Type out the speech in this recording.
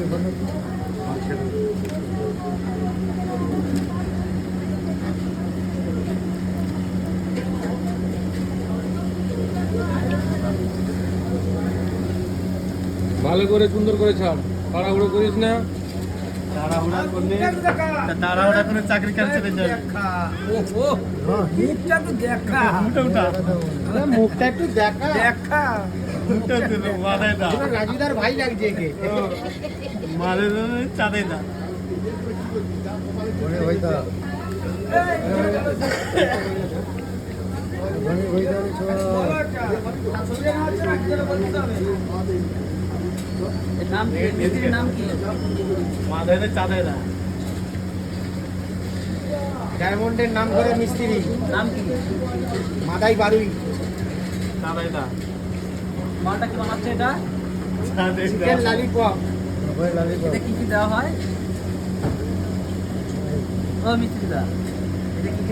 ভালো করে সুন্দর করে ছাড়, তাড়াহুড়ো করিস না। তাড়াহুড়া করলে তাড়াহুড়া করে চাকরি কাজ চলে যাবে। মুখটা তো দেখা, মুখটা একটু দেখা দেখা মুখটা দিল মাথায় দা রাজুদার ভাই লাগছে একে। মারে চাঁদে দা নাম কি? মাথায় চাঁদে দা ডায়মন্ডের নাম করে মিস্ত্রি, নাম কি? মাদাই বারুই। চাঁদে দা মালটা কি বানাচ্ছে এটা? চাঁদে দা চিকেন ললিপপ। এটা কি কি দেওয়া হয়? ও মিস্ত্রি দা, এটা কি কি